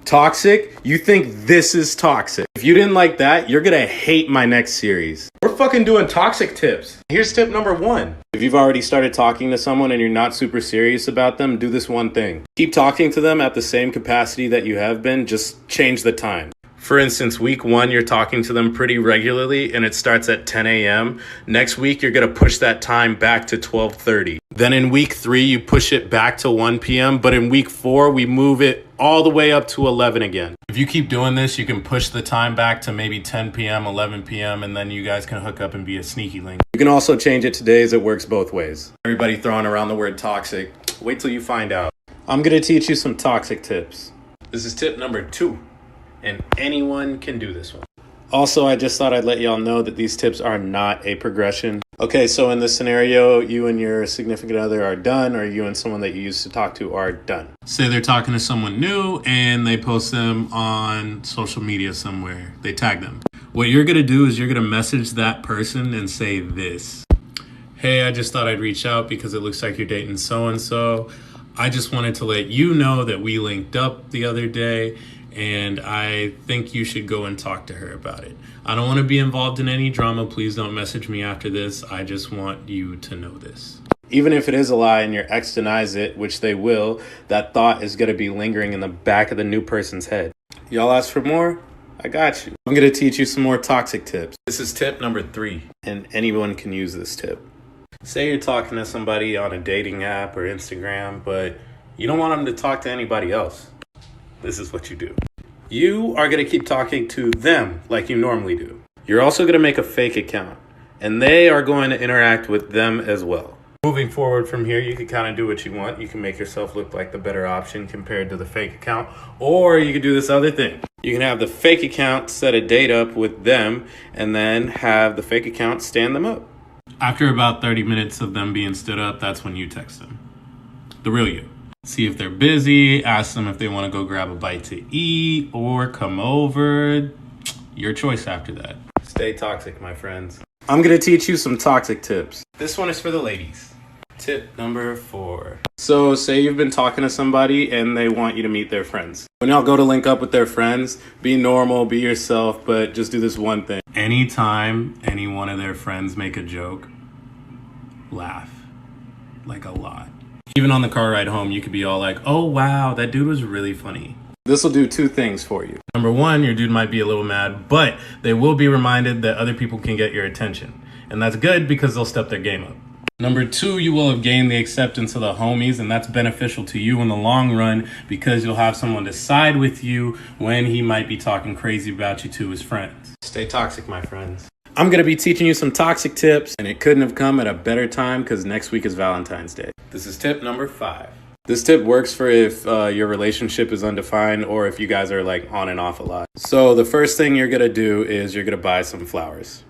Toxic? You think this is toxic? If you didn't like that, you're gonna hate my next series. We're fucking doing toxic tips. Here's tip number 1. If you've already started talking to someone and you're not super serious about them, do this one thing. Keep talking to them at the same capacity that you have been, just change the time. For instance, week 1, you're talking to them pretty regularly and it starts at 10 a.m. Next week, you're going to push that time back to 12:30. Then in week 3, you push it back to 1 p.m. But in week 4, we move it all the way up to 11 again. If you keep doing this, you can push the time back to maybe 10 p.m., 11 p.m., and then you guys can hook up and be a sneaky link. You can also change it to days. It works both ways. Everybody throwing around the word toxic. Wait till you find out. I'm going to teach you some toxic tips. This is tip number 2. And anyone can do this one. Also, I just thought I'd let y'all know that these tips are not a progression. Okay, so in this scenario, you and your significant other are done, or you and someone that you used to talk to are done. Say they're talking to someone new and they post them on social media somewhere. They tag them. What you're gonna do is you're gonna message that person and say this. Hey, I just thought I'd reach out because it looks like you're dating so-and-so. I just wanted to let you know that we linked up the other day and I think you should go and talk to her about it. I don't want to be involved in any drama. Please don't message me after this. I just want you to know this. Even if it is a lie and your ex denies it, which they will, that thought is going to be lingering in the back of the new person's head. Y'all ask for more? I got you. I'm going to teach you some more toxic tips. This is tip number 3, and anyone can use this tip. Say you're talking to somebody on a dating app or Instagram, but you don't want them to talk to anybody else. This is what you do. You are going to keep talking to them like you normally do. You're also going to make a fake account, and they are going to interact with them as well. Moving forward from here, you can kind of do what you want. You can make yourself look like the better option compared to the fake account, or you can do this other thing. You can have the fake account set a date up with them, and then have the fake account stand them up. After about 30 minutes of them being stood up, that's when you text them. The real you. See if they're busy, ask them if they want to go grab a bite to eat or come over. Your choice after that. Stay toxic, my friends. I'm going to teach you some toxic tips. This one is for the ladies. Tip number 4. So say you've been talking to somebody and they want you to meet their friends. When y'all go to link up with their friends, be normal, be yourself, but just do this one thing. Anytime any one of their friends make a joke, laugh. Like a lot. Even on the car ride home, you could be all like, oh, wow, that dude was really funny. This will do 2 things for you. Number 1, your dude might be a little mad, but they will be reminded that other people can get your attention. And that's good because they'll step their game up. Number 2, you will have gained the acceptance of the homies, and that's beneficial to you in the long run because you'll have someone to side with you when he might be talking crazy about you to his friends. Stay toxic, my friends. I'm going to be teaching you some toxic tips, and it couldn't have come at a better time because next week is Valentine's Day. This is tip number 5. This tip works for if your relationship is undefined or if you guys are like on and off a lot. So the first thing you're going to do is you're going to buy some flowers.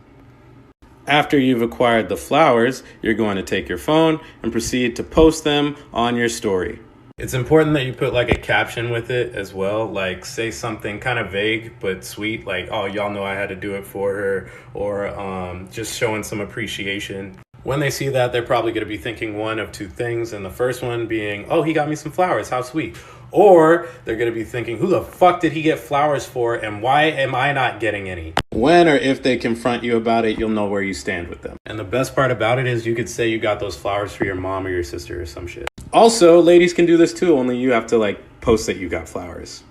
After you've acquired the flowers, you're going to take your phone and proceed to post them on your story. It's important that you put like a caption with it as well, like say something kind of vague but sweet, like, oh, y'all know I had to do it for her, or just showing some appreciation. When they see that, they're probably going to be thinking one of 2 things, and the first one being, oh, he got me some flowers, how sweet. Or they're going to be thinking, who the fuck did he get flowers for, and why am I not getting any? When or if they confront you about it, you'll know where you stand with them. And the best part about it is you could say you got those flowers for your mom or your sister or some shit. Also, ladies can do this too, only you have to like post that you got flowers.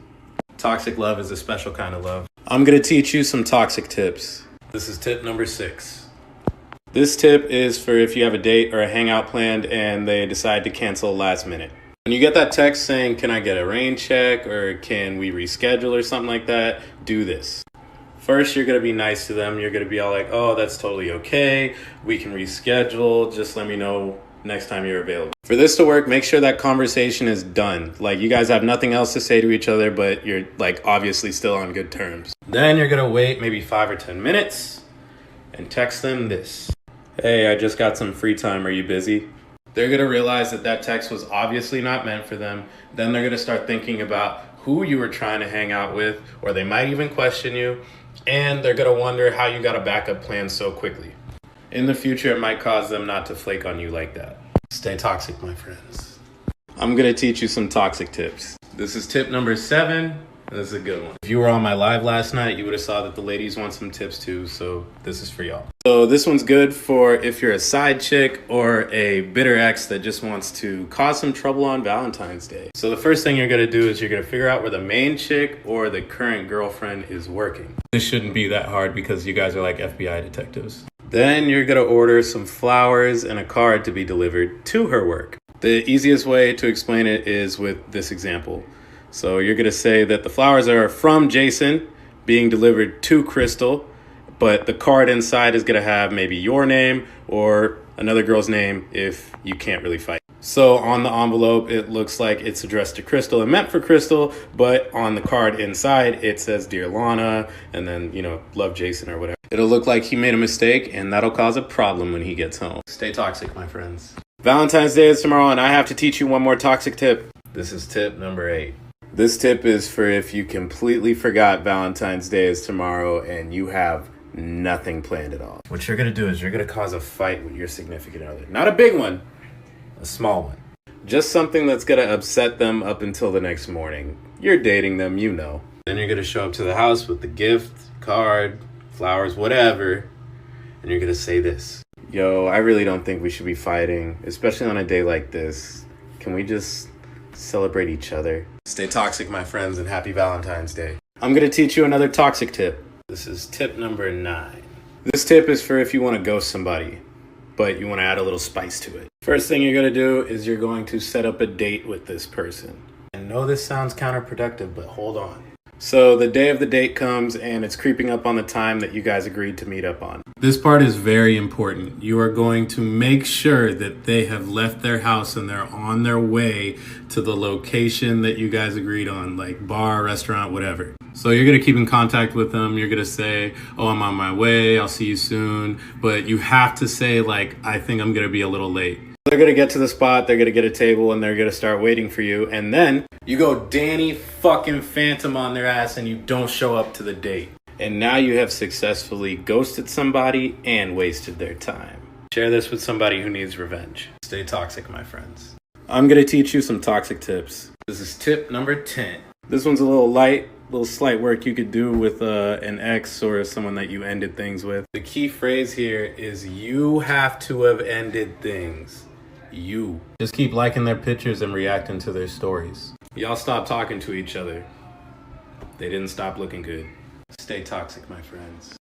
Toxic love is a special kind of love. I'm going to teach you some toxic tips. This is tip number 6. This tip is for if you have a date or a hangout planned and they decide to cancel last minute. When you get that text saying, can I get a rain check or can we reschedule or something like that, do this. First, you're going to be nice to them. You're going to be all like, oh, that's totally okay. We can reschedule. Just let me know next time you're available. For this to work, make sure that conversation is done. Like you guys have nothing else to say to each other, but you're like obviously still on good terms. Then you're going to wait maybe 5 or 10 minutes and text them this. Hey, I just got some free time. Are you busy? They're going to realize that that text was obviously not meant for them. Then they're going to start thinking about who you were trying to hang out with, or they might even question you. And they're going to wonder how you got a backup plan so quickly. In the future, it might cause them not to flake on you like that. Stay toxic, my friends. I'm going to teach you some toxic tips. This is tip number 7. This is a good one. If you were on my live last night, you would have saw that the ladies want some tips too, so this is for y'all. So this one's good for if you're a side chick or a bitter ex that just wants to cause some trouble on Valentine's Day. So the first thing you're gonna do is you're gonna figure out where the main chick or the current girlfriend is working. This shouldn't be that hard because you guys are like FBI detectives. Then you're gonna order some flowers and a card to be delivered to her work. The easiest way to explain it is with this example. So you're gonna say that the flowers are from Jason being delivered to Crystal, but the card inside is gonna have maybe your name or another girl's name if you can't really fight. So on the envelope, it looks like it's addressed to Crystal and meant for Crystal, but on the card inside, it says Dear Lana, and then, love Jason or whatever. It'll look like he made a mistake, and that'll cause a problem when he gets home. Stay toxic, my friends. Valentine's Day is tomorrow, and I have to teach you one more toxic tip. This is tip number 8. This tip is for if you completely forgot Valentine's Day is tomorrow and you have nothing planned at all. What you're gonna do is you're gonna cause a fight with your significant other. Not a big one, a small one. Just something that's gonna upset them up until the next morning. You're dating them, you know. Then you're gonna show up to the house with the gift, card, flowers, whatever, and you're gonna say this. Yo, I really don't think we should be fighting, especially on a day like this. Can we just celebrate each other? Stay toxic, my friends, and happy Valentine's Day. I'm gonna teach you another toxic tip. This is tip number 9. This tip is for if you want to ghost somebody, but you want to add a little spice to it. First thing you're going to do is you're going to set up a date with this person. I know this sounds counterproductive, but hold on. So the day of the date comes and it's creeping up on the time that you guys agreed to meet up on. This part is very important. You are going to make sure that they have left their house and they're on their way to the location that you guys agreed on, like bar, restaurant, whatever. So you're going to keep in contact with them. You're going to say, oh, I'm on my way. I'll see you soon. But you have to say, like, I think I'm going to be a little late. They're going to get to the spot, they're going to get a table, and they're going to start waiting for you. And then you go Danny fucking Phantom on their ass and you don't show up to the date. And now you have successfully ghosted somebody and wasted their time. Share this with somebody who needs revenge. Stay toxic, my friends. I'm going to teach you some toxic tips. This is tip number 10. This one's a little light, little slight work you could do with an ex or someone that you ended things with. The key phrase here is you have to have ended things. You. Just keep liking their pictures and reacting to their stories. Y'all stop talking to each other. They didn't stop looking good. Stay toxic, my friends.